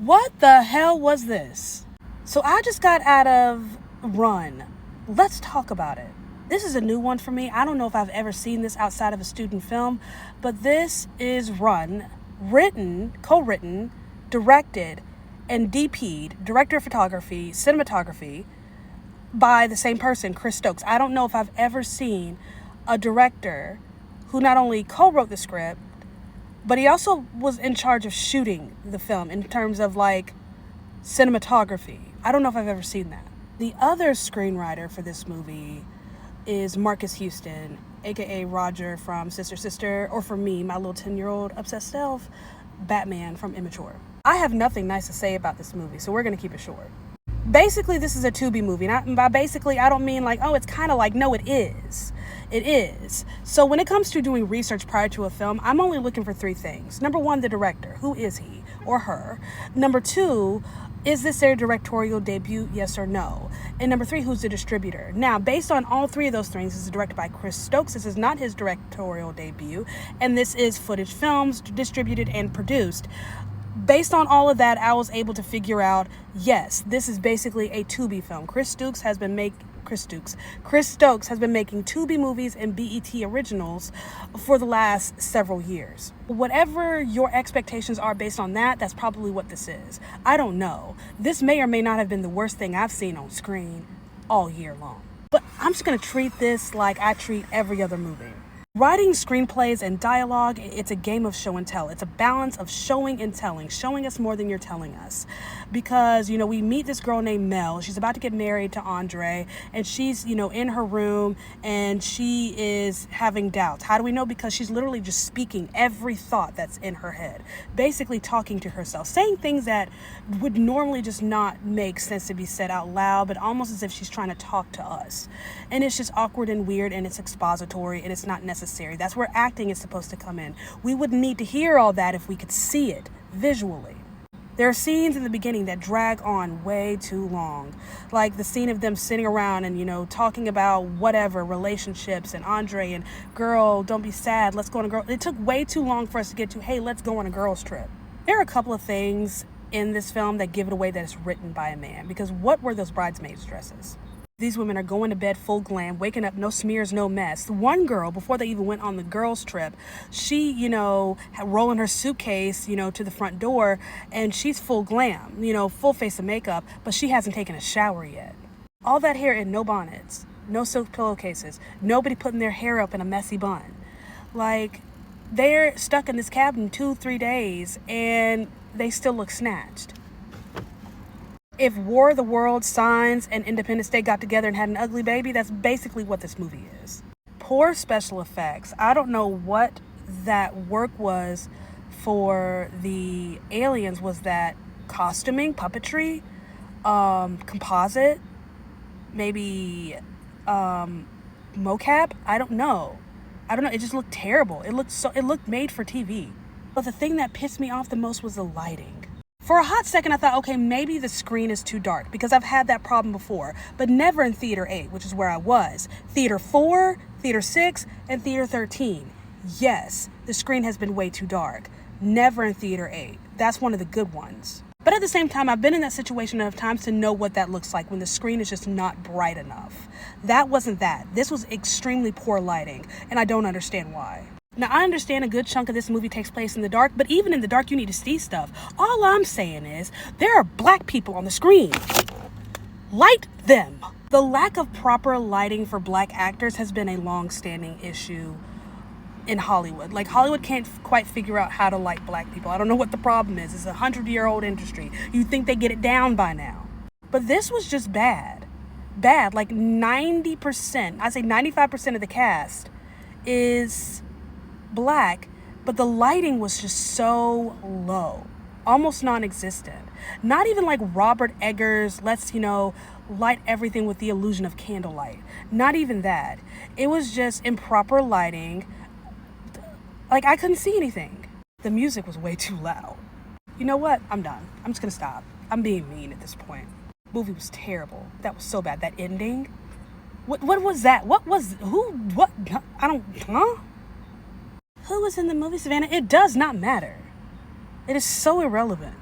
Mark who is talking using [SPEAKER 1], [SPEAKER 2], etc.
[SPEAKER 1] What the hell was this? So I just got out of Run. Let's talk about it. This is a new one for me. I don't know if I've ever seen this outside of a student film, but this is Run, written, co-written, directed, and DP'd, director of photography, cinematography, by the same person, Chris Stokes. I don't know if I've ever seen a director who not only co-wrote the script, but he also was in charge of shooting the film in terms of like cinematography. I don't know if I've ever seen that. The other screenwriter for this movie is Marcus Houston, aka Roger from Sister Sister, or for me, my little 10-year-old obsessed self, Batman from Immature. I have nothing nice to say about this movie, so we're gonna keep it short. Basically, this is a Tubi movie. And by basically, I don't mean like, oh, it's kind of like, no, it is. It is. So when it comes to doing research prior to a film, I'm only looking for three things. Number one, the director. Who is he or her? Number two, is this their directorial debut? Yes or no? And number three, who's the distributor? Now, based on all three of those things, this is directed by Chris Stokes. This is not his directorial debut. And this is Footage Films, distributed and produced. Based on all of that, I was able to figure out, yes, this is basically a Tubi film. Chris Stokes has been making Tubi movies and BET originals for the last several years. Whatever your expectations are based on that, that's probably what this is. I don't know. This may or may not have been the worst thing I've seen on screen all year long. But I'm just going to treat this like I treat every other movie. Writing screenplays and dialogue, it's a game of show and tell. It's a balance of showing and telling, showing us more than you're telling us. Because, we meet this girl named Mel. She's about to get married to Andre, and she's, in her room, and she is having doubts. How do we know? Because she's literally just speaking every thought that's in her head, basically talking to herself, saying things that would normally just not make sense to be said out loud, but almost as if she's trying to talk to us. And it's just awkward and weird, and it's expository, and it's not necessary. That's where acting is supposed to come in. We wouldn't need to hear all that if we could see it visually. There are scenes in the beginning that drag on way too long. Like the scene of them sitting around and, talking about whatever, relationships and Andre and girl, don't be sad, let's go on a girl. It took way too long for us to get to, hey, let's go on a girls trip. There are a couple of things in this film that give it away that it's written by a man. Because what were those bridesmaids' dresses? These women are going to bed full glam, waking up no smears, no mess. One girl, before they even went on the girls' trip, she, rolling her suitcase, to the front door, and she's full glam, full face of makeup, but she hasn't taken a shower yet. All that hair and no bonnets, no silk pillowcases, nobody putting their hair up in a messy bun. Like, they're stuck in this cabin 2-3 days, and they still look snatched. If War of the Worlds, Signs, and Independence Day got together and had an ugly baby, that's basically what this movie is. Poor special effects. I don't know what that work was for the aliens. Was that costuming, puppetry, composite, maybe mocap? I don't know. It just looked terrible. It looked made for TV. But the thing that pissed me off the most was the lighting. For a hot second, I thought, okay, maybe the screen is too dark because I've had that problem before, but never in Theater 8, which is where I was. Theater 4, Theater 6, and Theater 13. Yes, the screen has been way too dark. Never in Theater 8. That's one of the good ones. But at the same time, I've been in that situation enough times to know what that looks like when the screen is just not bright enough. That wasn't that. This was extremely poor lighting, and I don't understand why. Now, I understand a good chunk of this movie takes place in the dark, but even in the dark, you need to see stuff. All I'm saying is, there are black people on the screen. Light them. The lack of proper lighting for black actors has been a long-standing issue in Hollywood. Like, Hollywood can't quite figure out how to light black people. I don't know what the problem is. It's a 100-year-old industry. You'd think they get it down by now. But this was just bad. Bad. Like 90%, I'd say 95% of the cast is black, but the lighting was just so low, almost non-existent. Not even like Robert Eggers, let's, light everything with the illusion of candlelight. Not even that. It was just improper lighting. Like, I couldn't see anything. The music was way too loud. You know what? I'm done. I'm just gonna stop. I'm being mean at this point. Movie was terrible. That was so bad. That ending. What was that? What? Who was in the movie, Savannah? It does not matter. It is so irrelevant.